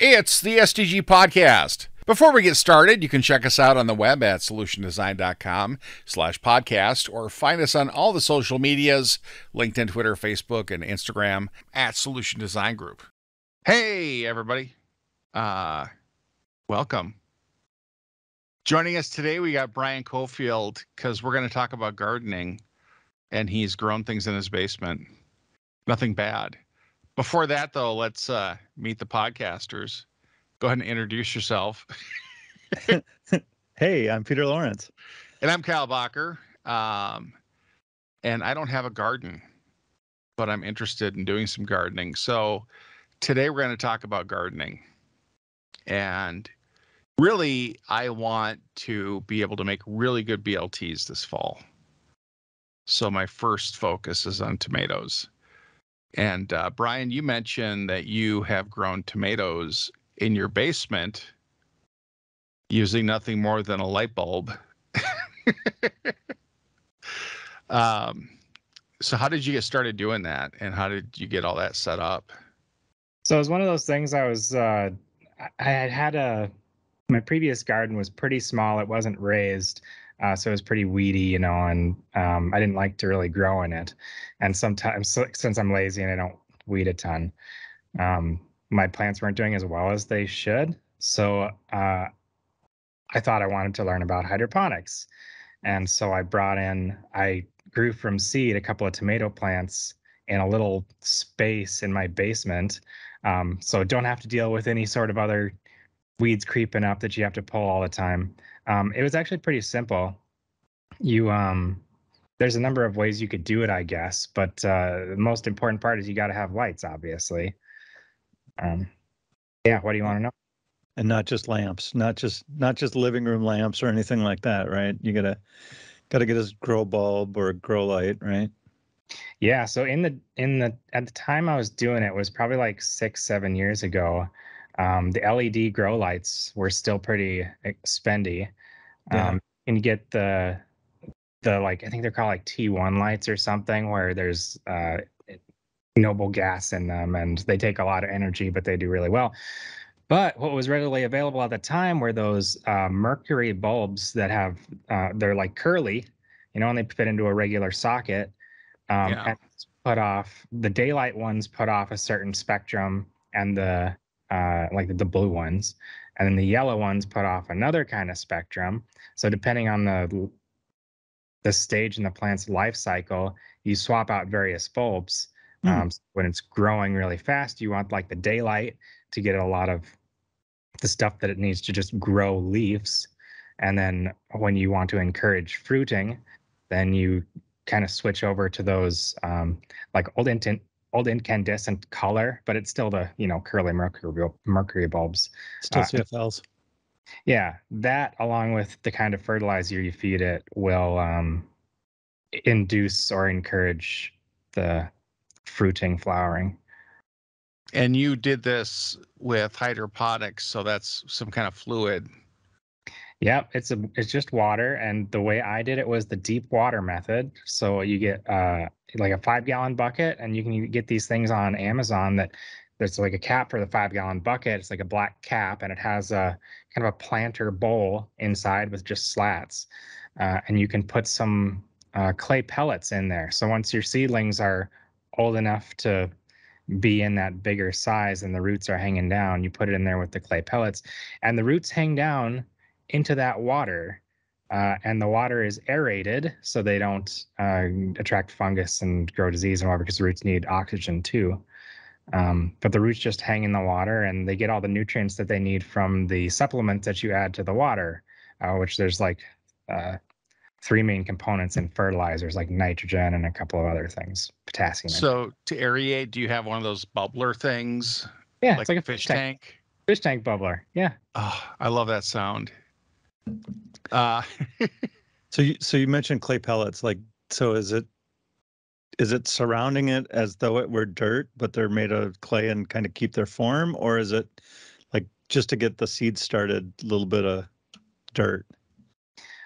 It's the SDG Podcast. Before we get started, you can check us out on the web at solutiondesign.com/podcast or find us on all the social medias, LinkedIn, Twitter, Facebook, and Instagram at Solution Design Group. Hey, everybody. Welcome. Joining us today, we got Brien Coffield because we're going to talk about gardening, and he's grown things in his basement. Nothing bad. Before that, though, let's meet the podcasters. Go ahead and introduce yourself. Hey, I'm Peter Lawrence. And I'm Kyle Bacher. And I don't have a garden, but I'm interested in doing some gardening. So today we're going to talk about gardening. And really, I want to be able to make really good BLTs this fall. So my first focus is on tomatoes. And Brien, you mentioned that you have grown tomatoes in your basement using nothing more than a light bulb. So how did you get started doing that, and how did you get all that set up? So it was one of those things. My previous garden was pretty small. It wasn't raised. So it was pretty weedy, and I didn't like to really grow in it. And sometimes, since I'm lazy and I don't weed a ton, my plants weren't doing as well as they should. So I thought I wanted to learn about hydroponics. And so I grew from seed a couple of tomato plants in a little space in my basement. So don't have to deal with any sort of other weeds creeping up that you have to pull all the time. It was actually pretty simple. There's a number of ways you could do it, I guess, but the most important part is you got to have lights, obviously. What do you want to know? And not just lamps, not just living room lamps or anything like that, right? You gotta get a grow bulb or a grow light, right? Yeah. So at the time I was doing it was probably like 6-7 years ago. The LED grow lights were still pretty spendy. Yeah. And you get the I think they're called like T1 lights or something, where there's noble gas in them, and they take a lot of energy, but they do really well. But what was readily available at the time were those mercury bulbs that have they're like curly, and they fit into a regular socket. And the daylight ones put off a certain spectrum, and the blue ones, and then the yellow ones put off another kind of spectrum. So depending on the stage in the plant's life cycle, you swap out various bulbs. When it's growing really fast, you want like the daylight to get a lot of the stuff that it needs to just grow leaves. And then when you want to encourage fruiting, then you kind of switch over to those like old incandescent color, but it's still the curly mercury bulbs. Still CFLs. Yeah, that along with the kind of fertilizer you feed it will induce or encourage the fruiting, flowering. And you did this with hydroponics, so that's some kind of fluid. Yeah, it's just water, and the way I did it was the deep water method. So you get like a 5-gallon bucket, and you can get these things on Amazon that there's like a cap for the 5-gallon bucket. It's like a black cap, and it has a kind of a planter bowl inside with just slats. And you can put some clay pellets in there. So once your seedlings are old enough to be in that bigger size and the roots are hanging down, you put it in there with the clay pellets, and the roots hang down into that water. And the water is aerated so they don't attract fungus and grow disease and whatever, because the roots need oxygen too. But the roots just hang in the water, and they get all the nutrients that they need from the supplements that you add to the water, which there's like 3 main components in fertilizers, like nitrogen and a couple of other things, potassium. So to aerate, do you have one of those bubbler things? Yeah, it's like a fish tank. Fish tank bubbler. Yeah. Oh, I love that sound. So you mentioned clay pellets. So is it surrounding it as though it were dirt, but they're made of clay and kind of keep their form, or is it like just to get the seeds started, a little bit of dirt?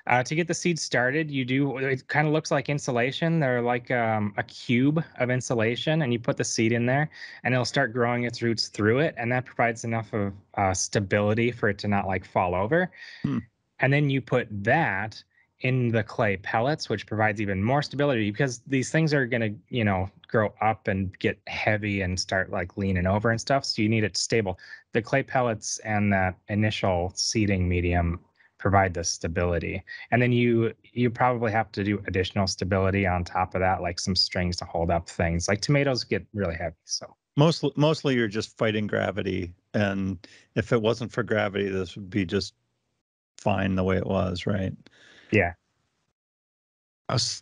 To get the seeds started, it kind of looks like insulation. They're like a cube of insulation, and you put the seed in there, and it'll start growing its roots through it, and that provides enough of stability for it to not like fall over. Hmm. And then you put that in the clay pellets, which provides even more stability because these things are going to, grow up and get heavy and start like leaning over and stuff. So you need it stable. The clay pellets and that initial seeding medium provide the stability. And then you probably have to do additional stability on top of that, like some strings to hold up things. Like tomatoes get really heavy. So Mostly you're just fighting gravity. And if it wasn't for gravity, this would be just fine the way it was, right? yeah.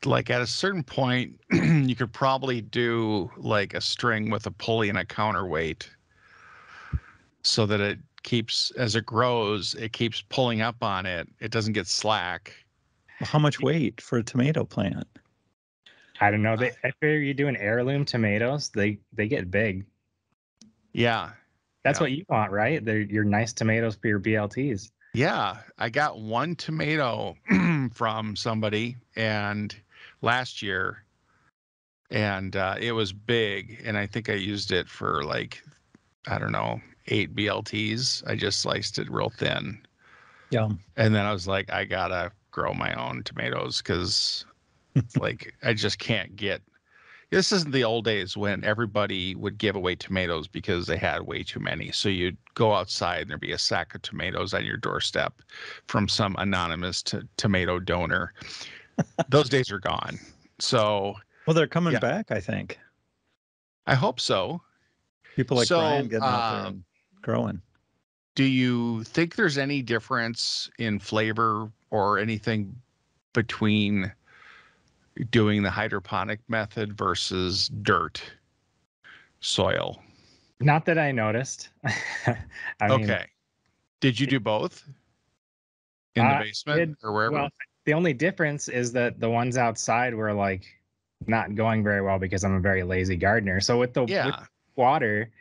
Like at a certain point, you could probably do like a string with a pulley and a counterweight so that it keeps, as it grows, it keeps pulling up on it. It doesn't get slack. How much weight for a tomato plant? I don't know. I figure you're doing heirloom tomatoes, they get big. Yeah. That's Yeah. what you want, right? They're your nice tomatoes for your BLTs. Yeah, I got one tomato from somebody and last year, and it was big, and I think I used it for like, I don't know, 8 BLTs. I just sliced it real thin. Yeah. And then I was like, I gotta grow my own tomatoes because like I just can't get. This isn't the old days when everybody would give away tomatoes because they had way too many. So you'd go outside and there'd be a sack of tomatoes on your doorstep from some anonymous tomato donor. Those days are gone. So, Well, they're coming yeah, back, I think. I hope so. People like Brien So, getting out there and growing. do you think there's any difference in flavor or anything between doing the hydroponic method versus dirt soil? Not that I noticed. I mean, Okay. Did you do both in the I basement did or wherever? well. The only difference is that the ones outside were like not going very well because I'm a very lazy gardener. So with Yeah. water,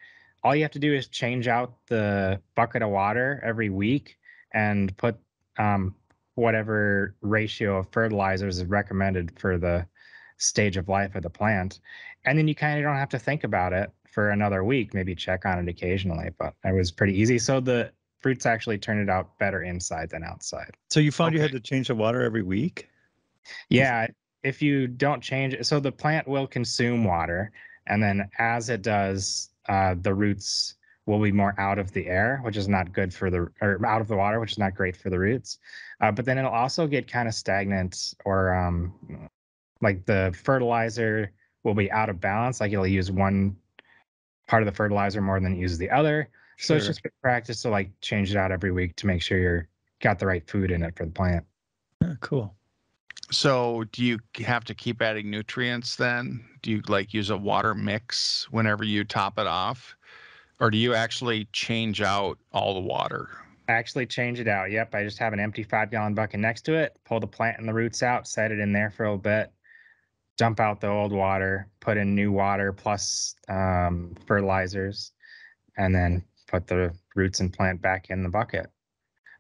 all you have to do is change out the bucket of water every week and put um, whatever ratio of fertilizers is recommended for the stage of life of the plant. And then you kind of don't have to think about it for another week, maybe check on it occasionally, but it was pretty easy. So the fruits actually turned it out better inside than outside. So you found you Okay. had to change the water every week? Yeah, if you don't change it, so the plant will consume water, and then as it does, the roots will be more out of the air, which is not good for or out of the water, which is not great for the roots. But then it'll also get kind of stagnant, or like the fertilizer will be out of balance. Like it'll use one part of the fertilizer more than it uses the other. So it's Sure. just good practice to like change it out every week to make sure you're got the right food in it for the plant. Yeah, cool. So do you have to keep adding nutrients then? Do you like use a water mix whenever you top it off? Or do you actually change out all the water? Actually change it out. Yep. I just have an empty 5-gallon bucket next to it, pull the plant and the roots out, set it in there for a little bit, dump out the old water, put in new water plus fertilizers, and then put the roots and plant back in the bucket.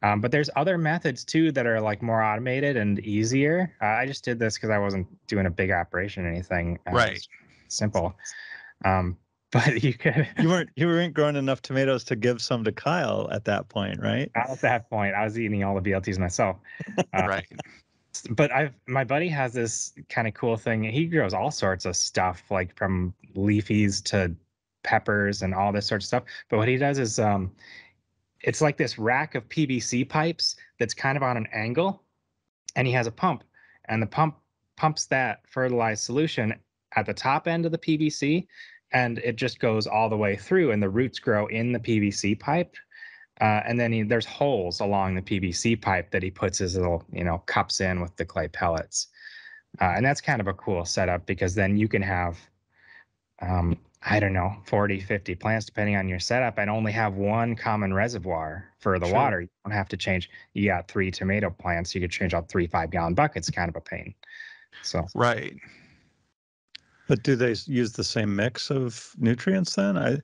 But there's other methods too that are like more automated and easier. I just did this because I wasn't doing a big operation or anything. Right. It's simple. But you could. You weren't growing enough tomatoes to give some to Kyle at that point, right? At that point, I was eating all the BLTs myself. Right. But my buddy has this kind of cool thing. He grows all sorts of stuff, like from leafies to peppers and all this sort of stuff. But what he does is it's like this rack of PVC pipes that's kind of on an angle, and he has a pump, and the pump pumps that fertilized solution at the top end of the PVC, and it just goes all the way through, and the roots grow in the PVC pipe. And then there's holes along the PVC pipe that he puts his little, cups in with the clay pellets. And that's kind of a cool setup because then you can have, I don't know, 40, 50 plants, depending on your setup, and only have one common reservoir for the Sure. water. You don't have to change. You got 3 tomato plants. You could change out 3 5-gallon buckets, kind of a pain. So, Right. But do they use the same mix of nutrients then?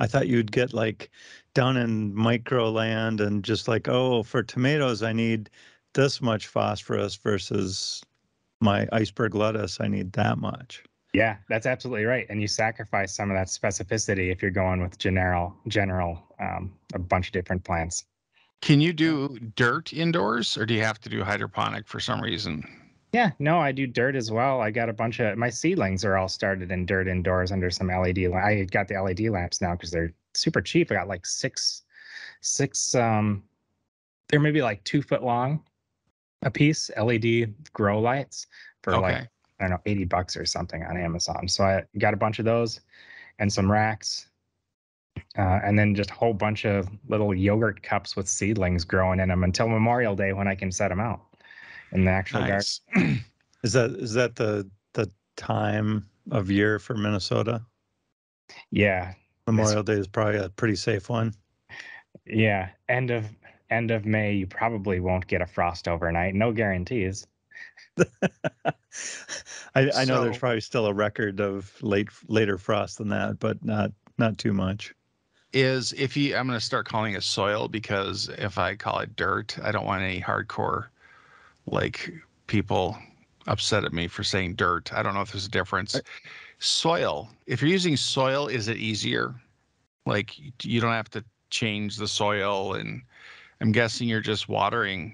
I thought you'd get like down in micro land and just like, oh, for tomatoes, I need this much phosphorus versus my iceberg lettuce, I need that much. Yeah, that's absolutely right. And you sacrifice some of that specificity if you're going with general, a bunch of different plants. Can you do dirt indoors, or do you have to do hydroponic for some reason? Yeah, no, I do dirt as well. I got a bunch of my seedlings are all started in dirt indoors under some LED. I got the LED lamps now because they're super cheap. I got like six. They're maybe like 2 foot long a piece LED grow lights for like, Okay. I don't know, $80 or something on Amazon. So I got a bunch of those and some racks, and then just a whole bunch of little yogurt cups with seedlings growing in them until Memorial Day when I can set them out in the actual garden. Nice. Is that the time of year for Minnesota? Yeah, Memorial Day is probably a pretty safe one. yeah. End of May, you probably won't get a frost overnight. No guarantees. I know there's So- probably still a record of later frost than that, but not too much. I'm going to start calling it soil, because if I call it dirt, I don't want any hardcore like people upset at me for saying dirt. I don't know if there's a difference. Soil. If you're using soil, is it easier? Like you don't have to change the soil, and I'm guessing you're just watering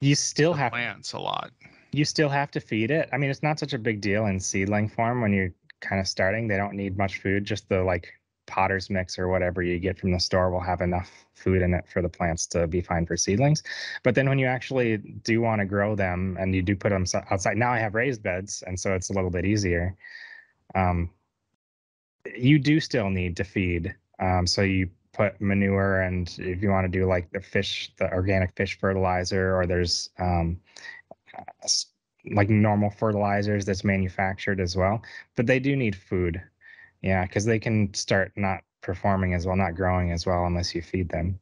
You still the have plants a lot. you still have to feed it. I mean, it's not such a big deal in seedling form when you're kind of starting. They don't need much food. Just the like potter's mix or whatever you get from the store will have enough food in it for the plants to be fine for seedlings. But then when you actually do want to grow them and you do put them outside, now I have raised beds, and so it's a little bit easier. You do still need to feed. So you put manure, and if you want to do like the organic fish fertilizer, or there's like normal fertilizers that's manufactured as well, but they do need food. Yeah, because they can start not performing as well, not growing as well unless you feed them.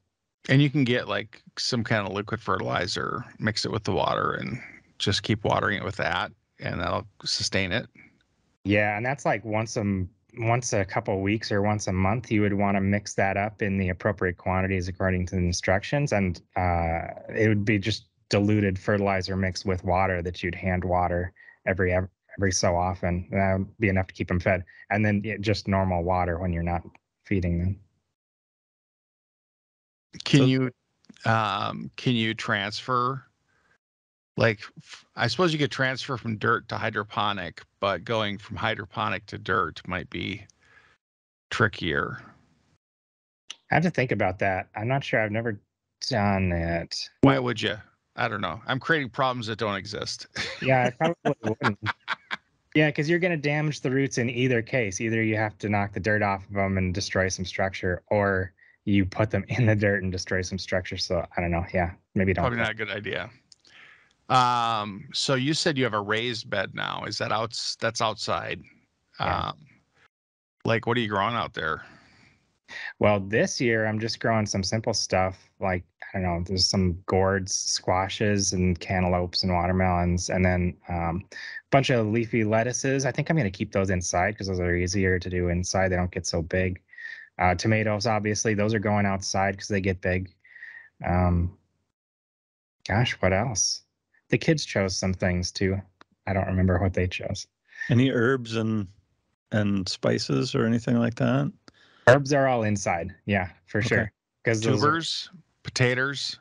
And you can get like some kind of liquid fertilizer, mix it with the water, and just keep watering it with that, and that'll sustain it. Yeah, and that's like once a couple of weeks or once a month, you would want to mix that up in the appropriate quantities according to the instructions, and it would be just diluted fertilizer mixed with water that you'd hand water every so often. That would be enough to keep them fed, and then just normal water when you're not feeding them. Can you transfer? Like, I suppose you could transfer from dirt to hydroponic, but going from hydroponic to dirt might be trickier. I have to think about that. I'm not sure. I've never done it. Why would you? I don't know. I'm creating problems that don't exist. Yeah, I probably wouldn't. Yeah, because you're going to damage the roots in either case. Either you have to knock the dirt off of them and destroy some structure, or you put them in the dirt and destroy some structure. So I don't know. Yeah, maybe don't. Probably not a good idea. So you said you have a raised bed now. Is that that's outside? Yeah. Like, what are you growing out there? Well, this year I'm just growing some simple stuff like, I don't know, there's some gourds, squashes, and cantaloupes and watermelons, and then a bunch of leafy lettuces. I think I'm going to keep those inside because those are easier to do inside. They don't get so big. Tomatoes, obviously, those are going outside because they get big. Gosh, what else? The kids chose some things too. I don't remember what they chose. Any herbs and spices or anything like that? Herbs are all inside. Yeah, for sure. Because Tubers, potatoes,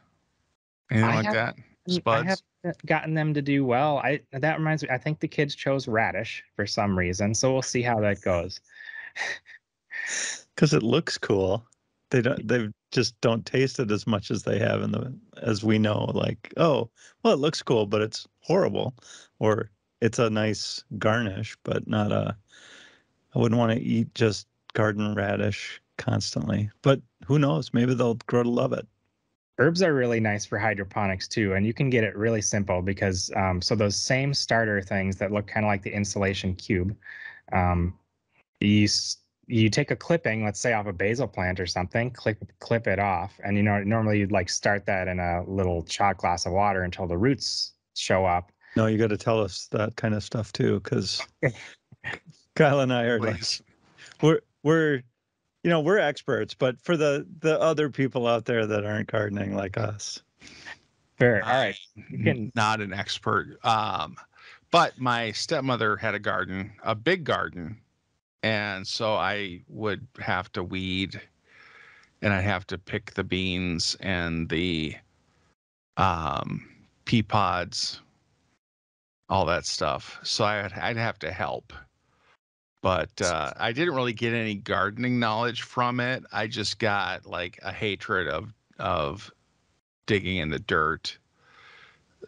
anything like that? I Spuds? haven't gotten them to do well. That reminds me, I think the kids chose radish for some reason. So we'll see how that goes. Because it looks cool. They just don't taste it as much as they have as we know. Like, oh, well, it looks cool, but it's horrible, or it's a nice garnish, but not I wouldn't want to eat just garden radish constantly. But who knows? Maybe they'll grow to love it. Herbs are really nice for hydroponics too, and you can get it really simple because so those same starter things that look kind of like the insulation cube, you take a clipping, let's say off a basil plant or something, clip it off, and normally you'd like start that in a little shot glass of water until the roots show up. No, you got to tell us that kind of stuff too, because Kyle and I are Please. like we're experts, but for the other people out there that aren't gardening like us. Sure. All right. You can. Not an expert. But my stepmother had a garden, a big garden, and so I would have to weed, and I'd have to pick the beans and the pea pods, all that stuff. So I'd have to help. But I didn't really get any gardening knowledge from it. I just got like a hatred of digging in the dirt.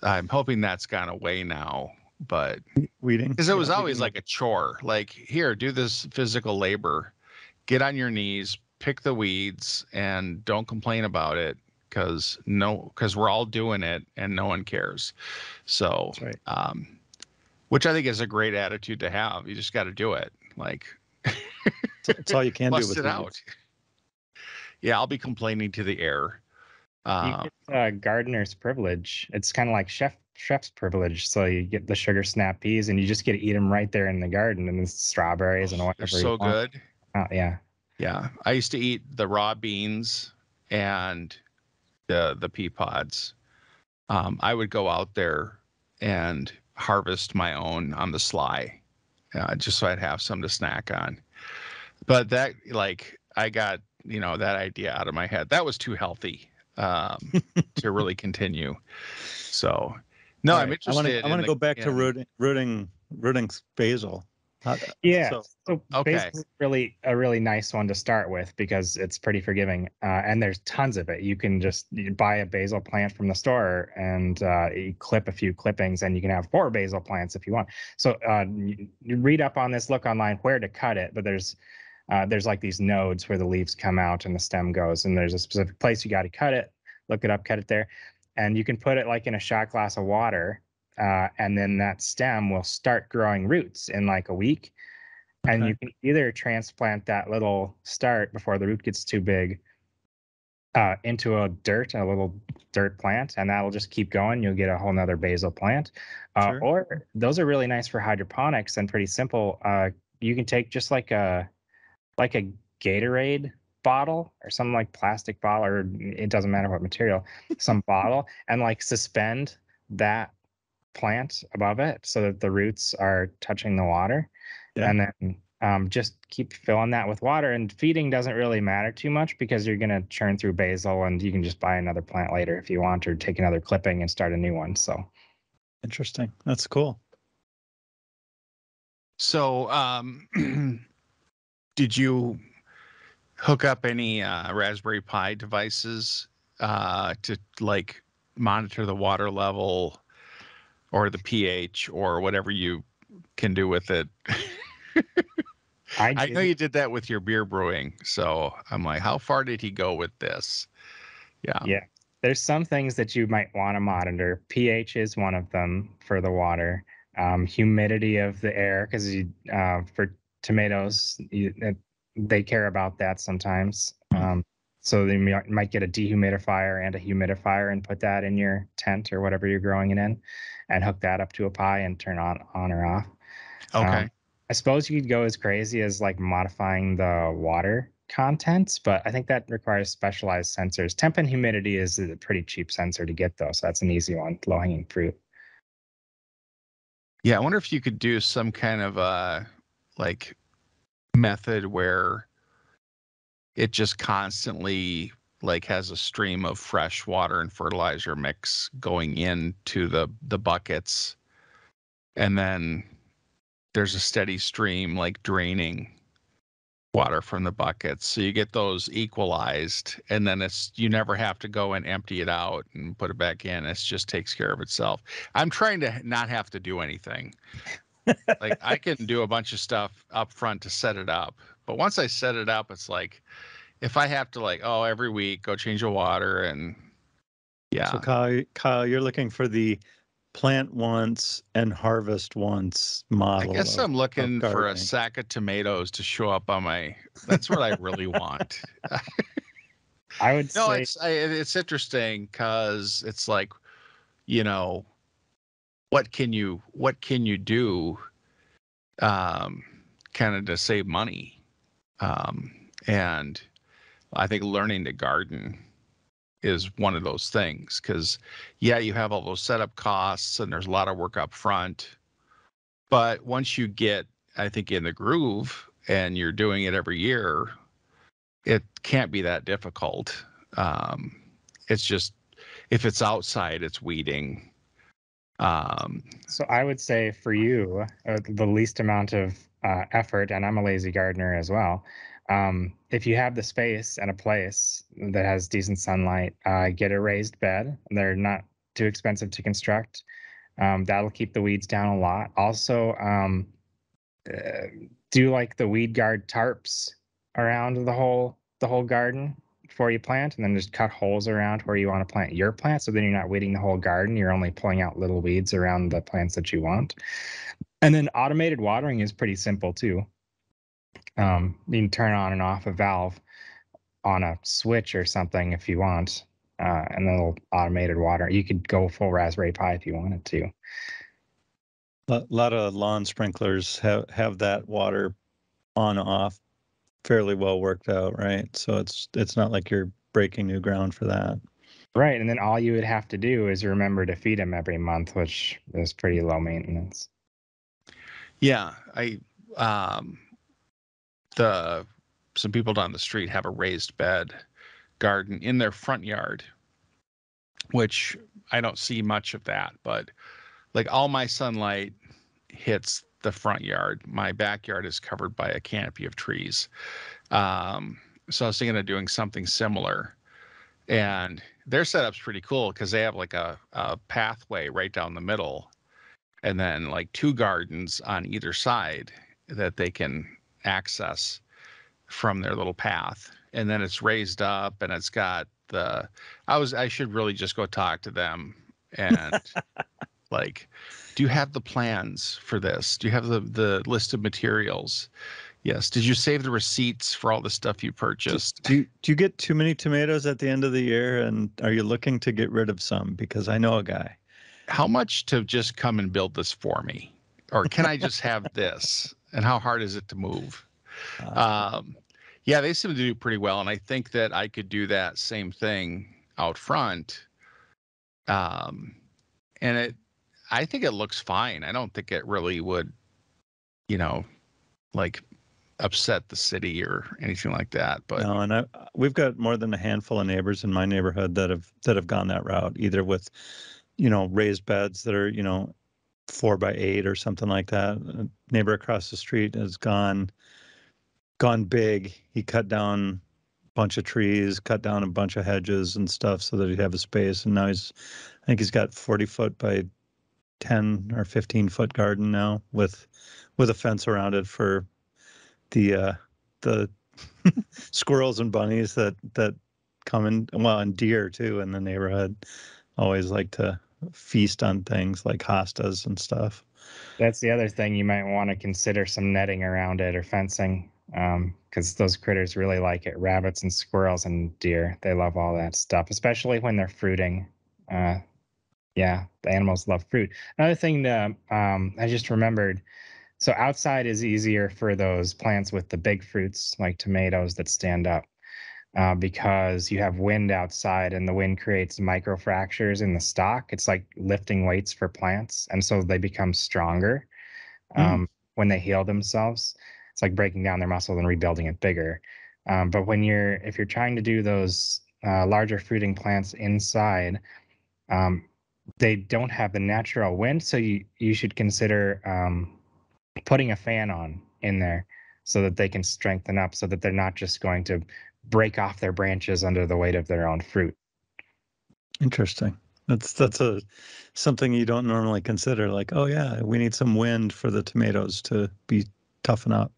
I'm hoping that's gone away now, but Weeding. because it was Yeah. always like a chore. Like, here, do this physical labor, get on your knees, pick the weeds, and don't complain about it because we're all doing it and no one cares. So, That's right. which I think is a great attitude to have. You just got to do it. Like, It's all you can do bust with it weeds. out. Yeah, I'll be complaining to the air. You get gardener's privilege. It's kind of like chef's privilege. So you get the sugar snap peas, and you just get to eat them right there in the garden, and the strawberries and whatever. They're so you want. good. Oh, yeah. Yeah, I used to eat the raw beans and the pea pods. I would go out there and harvest my own on the sly, just so I'd have some to snack on. But that, like, I got that idea out of my head. That was too healthy to really continue. So, no, All I'm right. interested. I want to go back to rooting basil. Yeah. So Okay. basil is really a really nice one to start with because it's pretty forgiving, and there's tons of it. You buy a basil plant from the store and you clip a few clippings, and you can have 4 basil plants if you want. So you read up on this, look online where to cut it, but there's like these nodes where the leaves come out and the stem goes, and there's a specific place you got to cut it. Look it up, cut it there, and you can put it like in a shot glass of water. And then that stem will start growing roots in like a week. And you can either transplant that little start before the root gets too big into a little dirt plant, and that'll just keep going. You'll get a whole nother basil plant. Sure. Or those are really nice for hydroponics and pretty simple. You can take just like a Gatorade bottle or some like plastic bottle, or it doesn't matter what material, some bottle, and like suspend that plant above it so that the roots are touching the water. Yeah. And then just keep filling that with water, and feeding doesn't really matter too much because you're going to churn through basil, and you can just buy another plant later if you want, or take another clipping and start a new one. So Interesting. That's cool. So, did you hook up any Raspberry Pi devices to like monitor the water level or the pH or whatever you can do with it? I know you did that with your beer brewing, so I'm like, how far did he go with this? Yeah. There's some things that you might want to monitor. pH is one of them for the water. Humidity of the air, because for tomatoes, they care about that sometimes. So they might get a dehumidifier and a humidifier and put that in your tent or whatever you're growing it in, and hook that up to a Pi and turn on or off. Okay. I suppose you could go as crazy as like modifying the water contents, but I think that requires specialized sensors. Temp and humidity is a pretty cheap sensor to get, though, so that's an easy one, low-hanging fruit. Yeah, I wonder if you could do some kind of like method where it just constantly like has a stream of fresh water and fertilizer mix going into the buckets, and then there's a steady stream like draining water from the buckets, so you get those equalized, and then you never have to go and empty it out and put it back in. It just takes care of itself. I'm trying to not have to do anything. Like, I can do a bunch of stuff up front to set it up, but once I set it up, it's like if I have to like every week go change the water, and yeah. So Kyle, you're looking for the plant once and harvest once model. I guess I'm looking for a sack of tomatoes to show up on my. That's what I really want. I would say it's interesting because it's like, what can you do, kind of to save money, and I think learning to garden is one of those things. Because, yeah, you have all those setup costs and there's a lot of work up front. But once you get, I think, in the groove and you're doing it every year, it can't be that difficult. It's just, if it's outside, it's weeding. So I would say for you, the least amount of effort, and I'm a lazy gardener as well. If you have the space and a place that has decent sunlight, get a raised bed. They're not too expensive to construct. That'll keep the weeds down a lot. Also, do like the weed guard tarps around the whole garden before you plant, and then just cut holes around where you want to plant your plant. So then you're not weeding the whole garden. You're only pulling out little weeds around the plants that you want. And then automated watering is pretty simple too. You can turn on and off a valve on a switch or something if you want, and then it'll automated water. You could go full Raspberry Pi if you wanted to. A lot of lawn sprinklers have that water on off fairly well worked out, right? So it's not like you're breaking new ground for that. Right, and then all you would have to do is remember to feed them every month, which is pretty low maintenance. Yeah, some people down the street have a raised bed garden in their front yard, which I don't see much of that, but like all my sunlight hits the front yard. My backyard is covered by a canopy of trees. So I was thinking of doing something similar. And their setup's pretty cool because they have like a pathway right down the middle and then like two gardens on either side that they can access from their little path. And then it's raised up and it's got I should really just go talk to them and like, do you have the plans for this? Do you have the list of materials? Yes. Did you save the receipts for all the stuff you purchased? Do you get too many tomatoes at the end of the year, and are you looking to get rid of some? Because I know a guy. How much to just come and build this for me? Or can I just have this? And how hard is it to move? Yeah, they seem to do pretty well. And I think that I could do that same thing out front. And I think it looks fine. I don't think it really would, like upset the city or anything like that. But no, and we've got more than a handful of neighbors in my neighborhood that have gone that route, either with, raised beds that are, 4x8 or something like that. A neighbor across the street has gone big. He cut down a bunch of trees, cut down a bunch of hedges and stuff so that he'd have a space. And now I think he's got 40-foot by 10 or 15-foot garden now with a fence around it for the squirrels and bunnies that come in, well, and deer too in the neighborhood always like to feast on things like hostas and stuff. That's the other thing you might want to consider, some netting around it or fencing, because those critters really like it. Rabbits and squirrels and deer, they love all that stuff, especially when they're fruiting. Yeah, the animals love fruit. Another thing that I just remembered, so outside is easier for those plants with the big fruits like tomatoes that stand up, because you have wind outside and the wind creates microfractures in the stalk. It's like lifting weights for plants, and so they become stronger when they heal themselves. It's like breaking down their muscle and rebuilding it bigger. But if you're trying to do those larger fruiting plants inside, they don't have the natural wind, so you should consider putting a fan on in there so that they can strengthen up, so that they're not just going to break off their branches under the weight of their own fruit. Interesting. That's something you don't normally consider. Like, oh yeah, we need some wind for the tomatoes to be toughen up.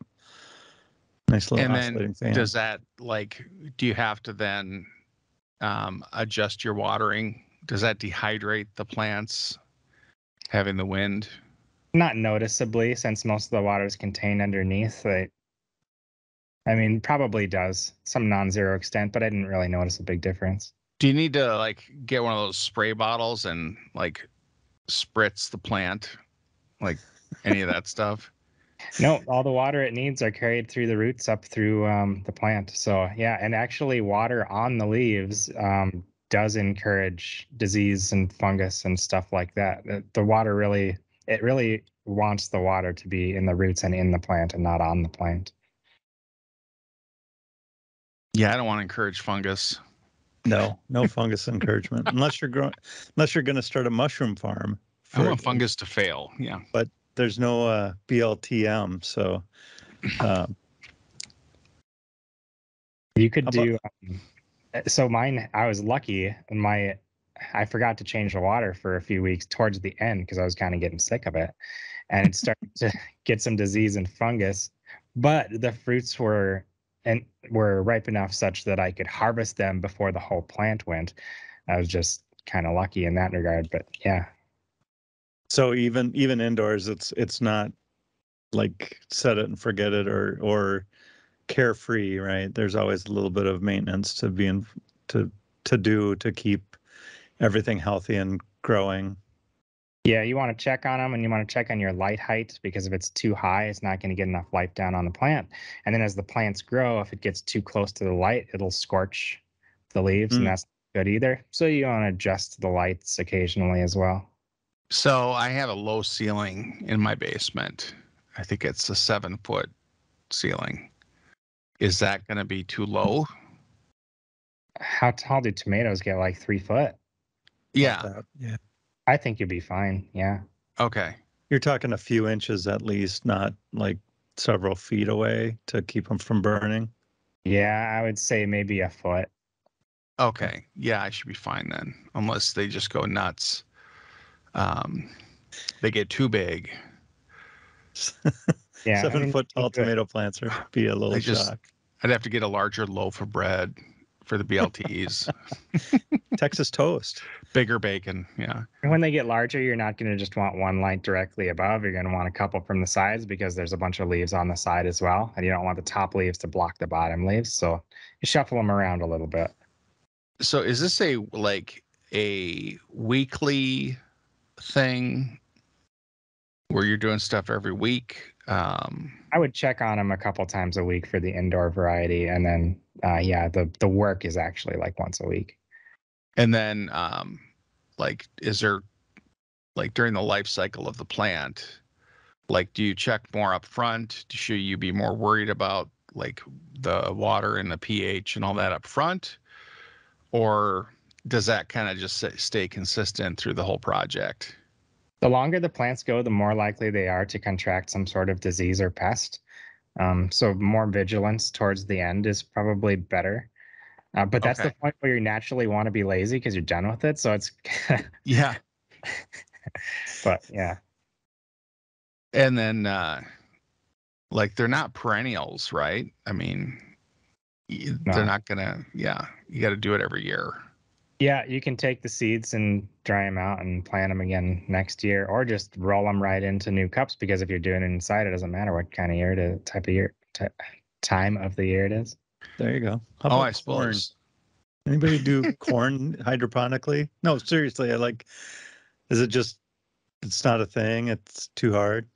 Nice little oscillating fan. Does that, like, do you have to then adjust your watering? Does that dehydrate the plants, having the wind? Not noticeably, since most of the water is contained underneath. Probably does, some non-zero extent, but I didn't really notice a big difference. Do you need to like get one of those spray bottles and like spritz the plant, like any of that stuff? No, all the water it needs are carried through the roots up through the plant. So yeah, and actually water on the leaves does encourage disease and fungus and stuff like that. The water really, it really wants the water to be in the roots and in the plant and not on the plant. Yeah, I don't want to encourage fungus. No fungus encouragement unless you're going to start a mushroom farm. I want fungus to fail. Yeah, but there's no BLTM, so you could do. So mine, I was lucky, and I forgot to change the water for a few weeks towards the end because I was kind of getting sick of it, and it started to get some disease and fungus. But the fruits were ripe enough such that I could harvest them before the whole plant went. I was just kind of lucky in that regard. But yeah. So even indoors, it's not like set it and forget it or carefree, right? There's always a little bit of maintenance to do to keep everything healthy and growing. Yeah, you want to check on them, and you want to check on your light height, because if it's too high, it's not going to get enough light down on the plant. And then as the plants grow, if it gets too close to the light, it'll scorch the leaves, and that's not good either. So you want to adjust the lights occasionally as well. So I have a low ceiling in my basement. I think it's a 7-foot ceiling. Is that going to be too low? How tall do tomatoes get? Like 3 foot? Yeah. Yeah. I think you'd be fine. Yeah. Okay. You're talking a few inches at least, not like several feet away to keep them from burning. Yeah, I would say maybe a foot. Okay. Yeah, I should be fine then, unless they just go nuts. They get too big. Yeah, 7-foot tall tomato plants would be a little shock. I'd have to get a larger loaf of bread for the BLTs. Texas toast. Bigger bacon, yeah. When they get larger, you're not going to just want one light directly above. You're going to want a couple from the sides, because there's a bunch of leaves on the side as well. And you don't want the top leaves to block the bottom leaves. So you shuffle them around a little bit. So is this a weekly thing where you're doing stuff every week? I would check on them a couple times a week for the indoor variety. And then, the work is actually like once a week. And then, is there, during the life cycle of the plant, do you check more up front? Should you be more worried about the water and the pH and all that up front? Or does that kind of just stay consistent through the whole project? The longer the plants go, the more likely they are to contract some sort of disease or pest. So more vigilance towards the end is probably better. But that's the point where you naturally want to be lazy because you're done with it. So it's yeah. But yeah. And then they're not perennials, right? I mean, they're not gonna. Yeah, you got to do it every year. Yeah, you can take the seeds and dry them out and plant them again next year, or just roll them right into new cups, because if you're doing it inside, it doesn't matter what kind of year, time of the year it is. There you go. How about I suppose. Anybody do corn hydroponically? No, seriously. Is it just, it's not a thing? It's too hard?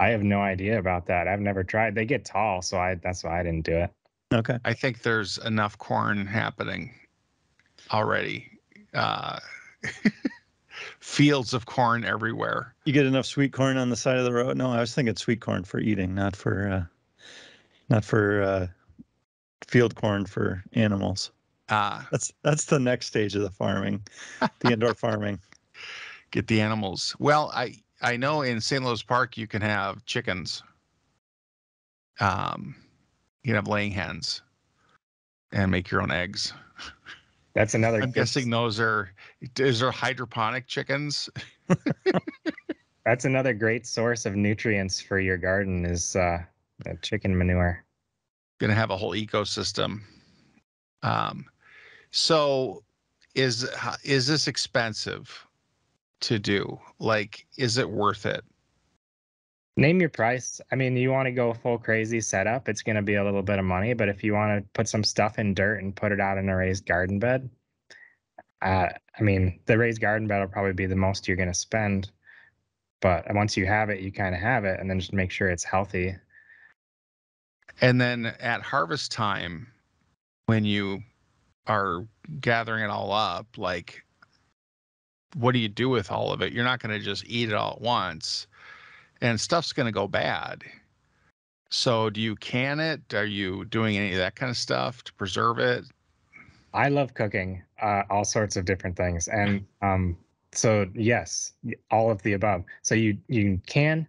I have no idea about that. I've never tried. They get tall, so that's why I didn't do it. Okay. I think there's enough corn happening already. Fields of corn everywhere. You get enough sweet corn on the side of the road? No, I was thinking sweet corn for eating, not for field corn for animals. That's the next stage of the farming, the indoor farming. Get the animals. Well, I know in St. Louis Park you can have chickens. You can have laying hens and make your own eggs. That's another. I'm guessing those are hydroponic chickens. That's another great source of nutrients for your garden is chicken manure. Gonna have a whole ecosystem. So is this expensive to do? Is it worth it? Name your price. I mean, you want to go full crazy setup, it's going to be a little bit of money. But if you want to put some stuff in dirt and put it out in a raised garden bed, the raised garden bed will probably be the most you're going to spend. But once you have it, you kind of have it, and then just make sure it's healthy. And then at harvest time, when you are gathering it all up, like, what do you do with all of it? You're not going to just eat it all at once, and stuff's going to go bad. So do you can it? Are you doing any of that kind of stuff to preserve it? I love cooking all sorts of different things, and so yes, all of the above. So you can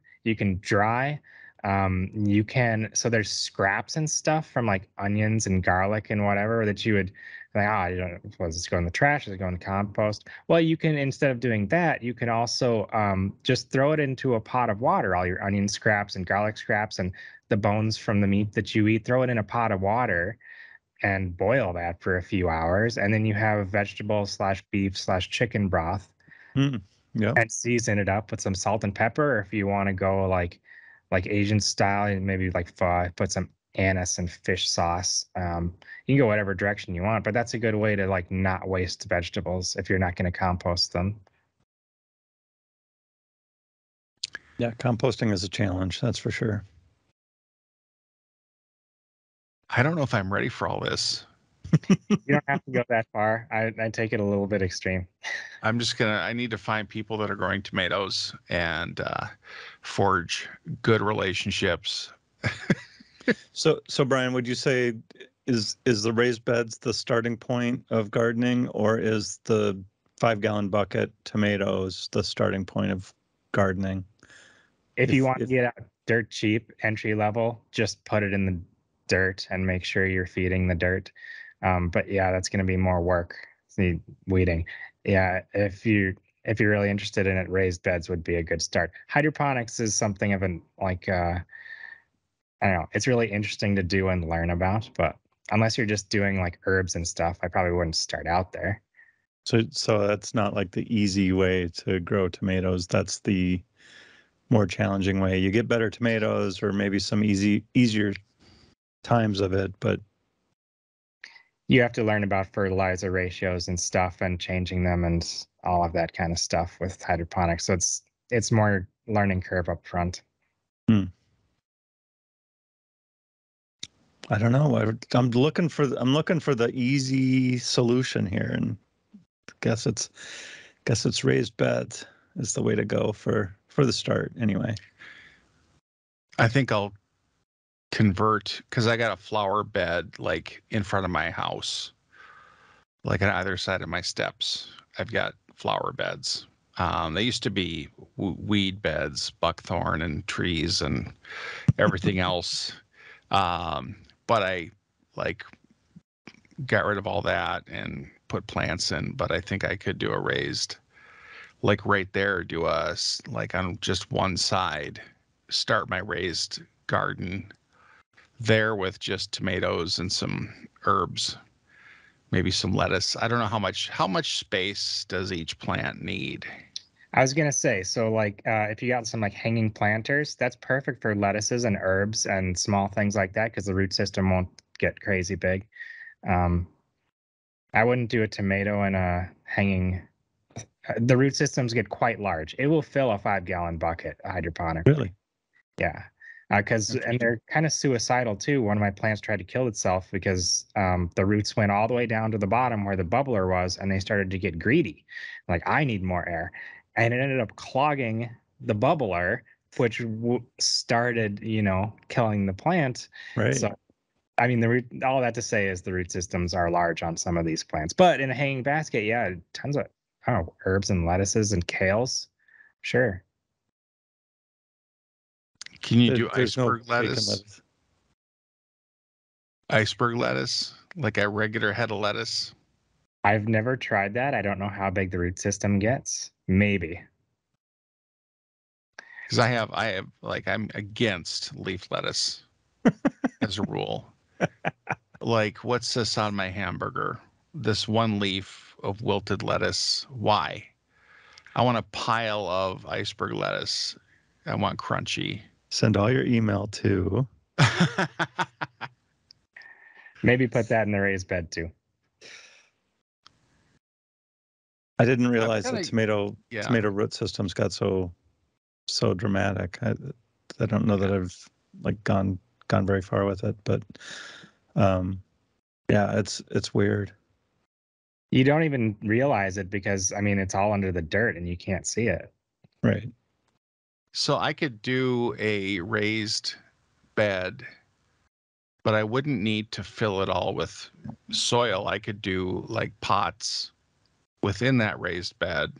dry, you can. So there's scraps and stuff from like onions and garlic and whatever that you would like. Ah, you don't. Was this go in the trash? Does it go in the compost? Well, you can, instead of doing that, you can also just throw it into a pot of water. All your onion scraps and garlic scraps and the bones from the meat that you eat. Throw it in a pot of water and boil that for a few hours, and then you have vegetable slash beef slash chicken broth, Yeah. and season it up with some salt and pepper. Or if you want to go like Asian style, and maybe like pho, put some anise and fish sauce. You can go whatever direction you want, but that's a good way to like not waste vegetables if you're not going to compost them. Yeah, composting is a challenge, that's for sure. I don't know if I'm ready for all this. You don't have to go that far. I take it a little bit extreme. I need to find people that are growing tomatoes and forge good relationships. So Brian, would you say is the raised beds the starting point of gardening, or is the 5-gallon bucket tomatoes the starting point of gardening? If you want to If get out dirt cheap, entry level, just put it in the dirt and make sure you're feeding the dirt. But yeah, that's going to be more work. The weeding. Yeah, if you're really interested in it, raised beds would be a good start. Hydroponics is something of an like I don't know. It's really interesting to do and learn about, but unless you're just doing like herbs and stuff, I probably wouldn't start out there. so that's not like the easy way to grow tomatoes. That's the more challenging way. You get better tomatoes, or maybe some easier times of it, but You have to learn about fertilizer ratios and stuff and changing them and all of that kind of stuff with hydroponics. So it's more learning curve up front. I don't know. I'm looking for the easy solution here, and guess it's raised beds is the way to go for the start anyway. I think I'll convert, because I got a flower bed like in front of my house, like on either side of my steps. I've got flower beds. They used to be weed beds, buckthorn and trees and everything else. But I like got rid of all that and put plants in. But I think I could do a raised, like right there, do like on just one side, start my raised garden there with just tomatoes and some herbs, maybe some lettuce. I don't know how much space does each plant need? I was gonna say, so like if you got some like hanging planters, that's perfect for lettuces and herbs and small things like that because the root system won't get crazy big. Um, I wouldn't do a tomato in a hanging. The root systems get quite large. It will fill a 5-gallon bucket hydroponically. Really? Yeah. And they're kind of suicidal too. One of my plants tried to kill itself because the roots went all the way down to the bottom where the bubbler was, and they started to get greedy. Like, I need more air. And it ended up clogging the bubbler, which started, killing the plant. Right. So, I mean, all that to say is the root systems are large on some of these plants. But in a hanging basket, yeah, tons of, I don't know, herbs and lettuces and kales. Sure. Can you do There's no iceberg bacon lettuce? lettuce. Iceberg lettuce, like a regular head of lettuce? I've never tried that. I don't know how big the root system gets. Maybe. Because I have like, I'm against leaf lettuce as a rule. Like, what's this on my hamburger? This one leaf of wilted lettuce. Why? I want a pile of iceberg lettuce. I want crunchy. Send all your email to. Maybe put that in the raised bed too. I didn't realize that yeah. tomato root systems got so dramatic. I don't know that I've like gone very far with it, but yeah, it's weird. You don't even realize it because, I mean, it's all under the dirt and you can't see it. Right. So I could do a raised bed, but I wouldn't need to fill it all with soil. I could do like pots within that raised bed.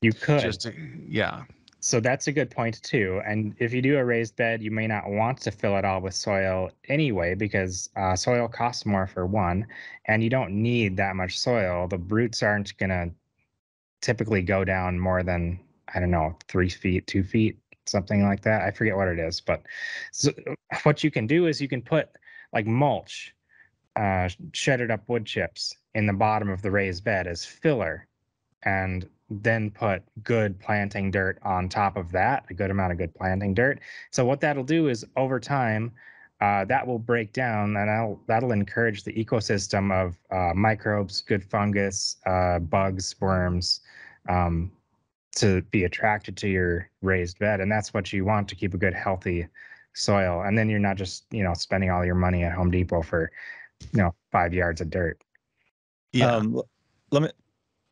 You could. Just to, yeah. So that's a good point too. And if you do a raised bed, you may not want to fill it all with soil anyway, because soil costs more for one, and you don't need that much soil. The roots aren't going to typically go down more than, I don't know, 3 feet, 2 feet, something like that. I forget what it is. But so what you can do is you can put like mulch, shredded up wood chips in the bottom of the raised bed as filler, and then put good planting dirt on top of that, a good amount of good planting dirt. So what that'll do is over time, that will break down, and that'll encourage the ecosystem of microbes, good fungus, bugs, worms, um, to be attracted to your raised bed, and that's what you want to keep a good, healthy soil. And then you're not just spending all your money at Home Depot for 5 yards of dirt. Yeah. Let me.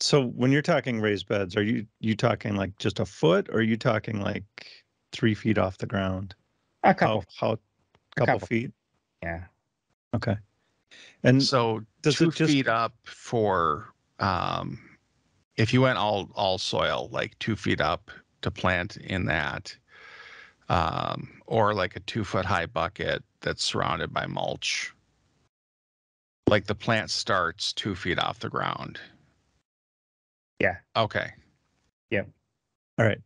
So when you're talking raised beds, are you talking like just a foot, or are you talking like 3 feet off the ground? A couple. How couple feet? Yeah. Okay. And so does 2 it just feet up for if you went all soil, like 2 feet up to plant in that, or like a 2 foot high bucket that's surrounded by mulch. Like the plant starts 2 feet off the ground. Yeah. Okay. Yep. all right?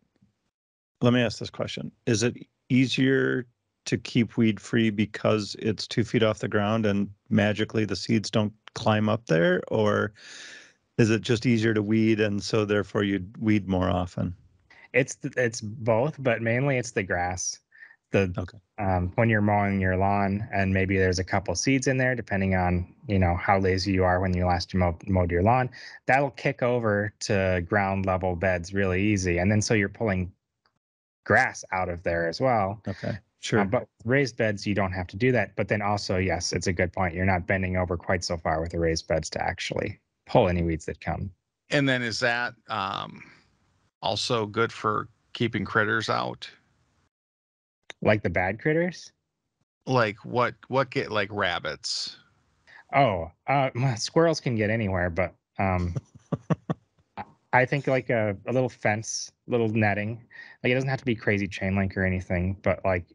Let me ask this question. Is it easier to keep weed free because it's 2 feet off the ground and magically the seeds don't climb up there? Or is it just easier to weed and so therefore you'd weed more often? It's both, but mainly it's the grass. Okay. When you're mowing your lawn and maybe there's a couple seeds in there, depending on how lazy you are when you last mowed your lawn, that'll kick over to ground level beds really easy, and then so you're pulling grass out of there as well. Okay. Sure. But with raised beds, you don't have to do that. But then also, yes, it's a good point. You're not bending over quite so far with the raised beds to actually pull any weeds that come. And then is that also good for keeping critters out? Like the bad critters? Like what get like rabbits? Oh, squirrels can get anywhere, but I think like a little fence, little netting. Like it doesn't have to be crazy chain link or anything, but like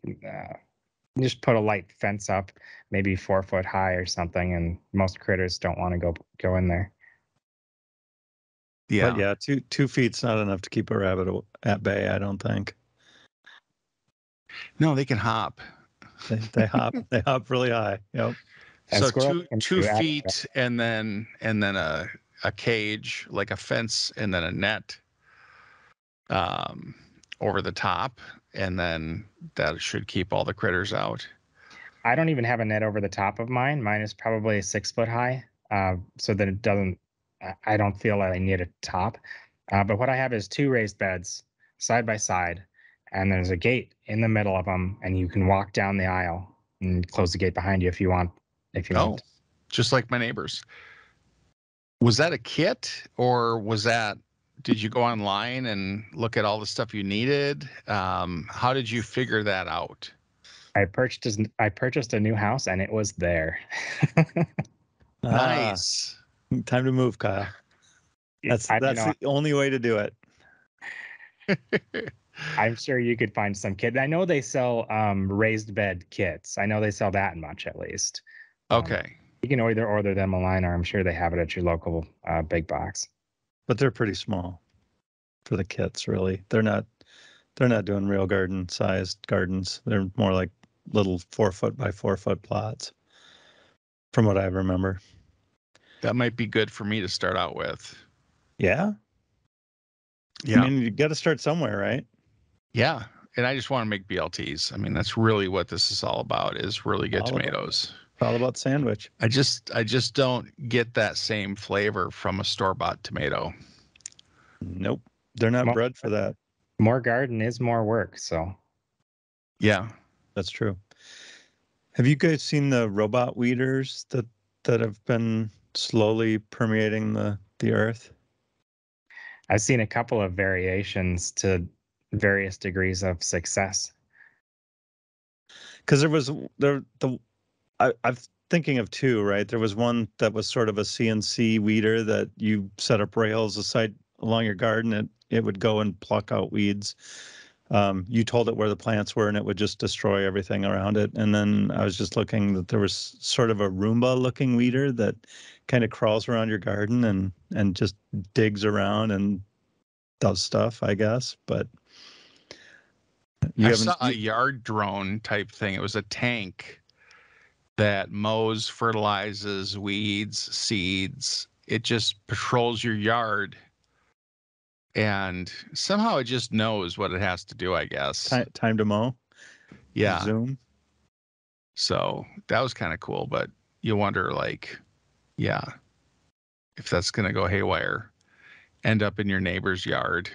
just put a light fence up, maybe 4 foot high or something, and most critters don't want to go in there. But Yeah. yeah, 2 feet's not enough to keep a rabbit at bay, I don't think. No, they can hop. They hop really high. Yep. And So squirrels can 2 do feet and then a cage, like a fence, and then a net over the top, and then that should keep all the critters out. I don't even have a net over the top of mine. Mine is probably 6 foot high, so that it doesn't. I don't feel like I need a top. But what I have is 2 raised beds side by side, and there's a gate in the middle of them, and you can walk down the aisle and close the gate behind you if you want. Oh, just like my neighbors. Was that a kit, or did you go online and look at all the stuff you needed? How did you figure that out? I purchased a new house, and it was there. Nice. Time to move, Kyle. That's the only way to do it. I'm sure you could find some kit. I know they sell raised bed kits. I know they sell that much at least. Okay. You can either order them online, or I'm sure they have it at your local big box. But they're pretty small for the kits, really. They're not doing real garden sized gardens. They're more like little 4 foot by 4 foot plots, from what I remember. That might be good for me to start out with. Yeah. Yeah. I mean, you got to start somewhere, right? Yeah. And I just want to make BLTs. I mean, that's really what this is all about, is really good tomatoes. It's all about sandwich. I just don't get that same flavor from a store-bought tomato. Nope. They're not bred for that. More garden is more work, so. Yeah. That's true. Have you guys seen the robot weeders that that have been slowly permeating the earth? I've seen a couple of variations to various degrees of success. Because I'm thinking of two, right? There was one that was sort of a CNC weeder that you set up rails aside along your garden, it would go and pluck out weeds. You told it where the plants were, and it would just destroy everything around it. And then I was just looking that there was sort of a Roomba-looking weeder that kind of crawls around your garden and just digs around and does stuff, I guess. But I saw a yard drone type thing. It was a tank that mows, fertilizes, weeds, seeds. It just patrols your yard. And somehow it just knows what it has to do, I guess. Time to mow? Yeah. Zoom? So that was kind of cool, but you wonder, like, yeah, if that's going to go haywire, end up in your neighbor's yard.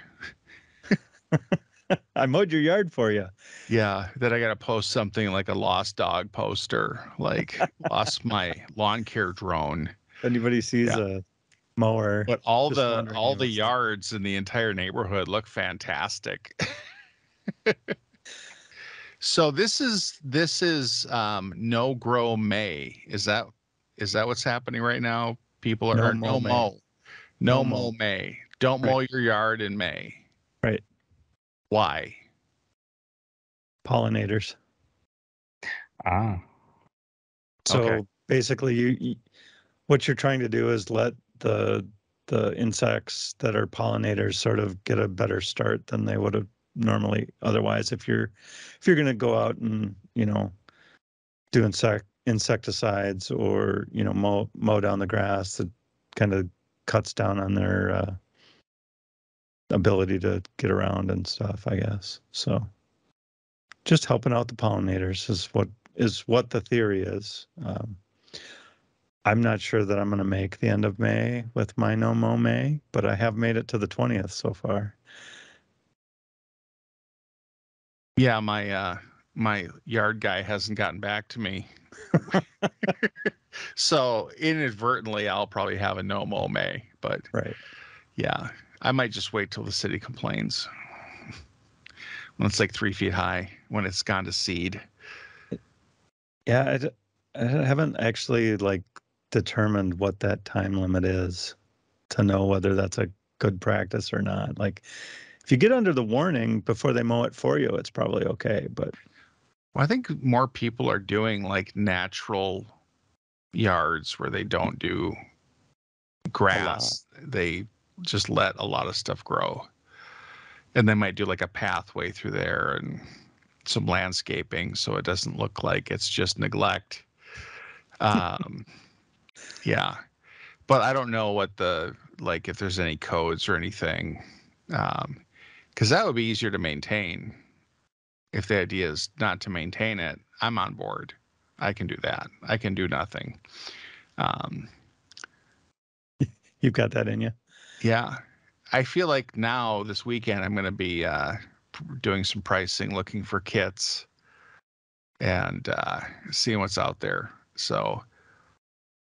I mowed your yard for you. Yeah, then I got to post something like a lost dog poster, like lost my lawn care drone. If anybody sees a mower, but all the yards in the entire neighborhood look fantastic. So this is no grow May. Is that what's happening right now? People are no mow May. Don't mow your yard in May. Right. Why? Pollinators. So basically what you're trying to do is let the insects that are pollinators sort of get a better start than they would have normally otherwise. If you're going to go out and, do insecticides or, mow down the grass, that kind of cuts down on their ability to get around and stuff, I guess. So just helping out the pollinators is what the theory is. I'm not sure that I'm going to make the end of May with my no mow May, but I have made it to the 20th so far. Yeah, my yard guy hasn't gotten back to me. So inadvertently, I'll probably have a no mow May, but right. Yeah, I might just wait till the city complains when it's like 3 feet high, when it's gone to seed. Yeah, I haven't actually determined what that time limit is to know whether that's a good practice or not. Like, if you get under the warning before they mow it for you, it's probably okay. But I think more people are doing like natural yards where they don't do grass. They just let a lot of stuff grow. And they might do like a pathway through there and some landscaping so it doesn't look like it's just neglect. Yeah. But I don't know what if there's any codes or anything. Because that would be easier to maintain. If the idea is not to maintain it, I'm on board. I can do that. I can do nothing. You've got that in you. Yeah. I feel like now this weekend I'm going to be doing some pricing, looking for kits and seeing what's out there. So,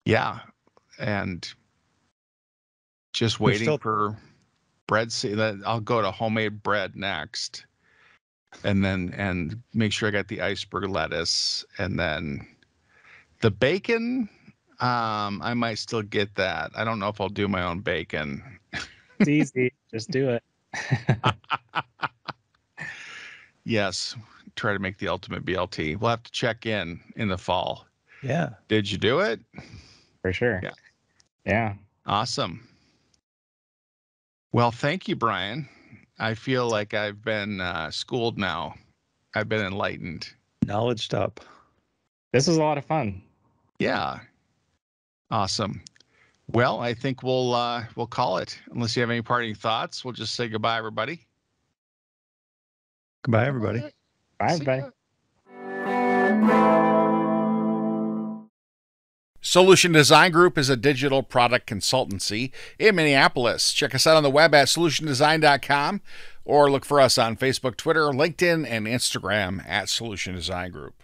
yeah. And just waiting for bread. I'll go to homemade bread next. And make sure I got the iceberg lettuce. And then the bacon, I might still get that. I don't know if I'll do my own bacon. It's easy. Just do it. Yes. Try to make the ultimate BLT. We'll have to check in the fall. Yeah. Did you do it? For sure. Yeah. Yeah. Awesome. Well, thank you, Brien. I feel like I've been schooled now. I've been enlightened. Knowledged up. This was a lot of fun. Yeah. Awesome. Well, I think we'll call it. Unless you have any parting thoughts, we'll just say goodbye, everybody. Goodbye, everybody. Bye, everybody. Solution Design Group is a digital product consultancy in Minneapolis. Check us out on the web at solutiondesign.com or look for us on Facebook, Twitter, LinkedIn, and Instagram at Solution Design Group.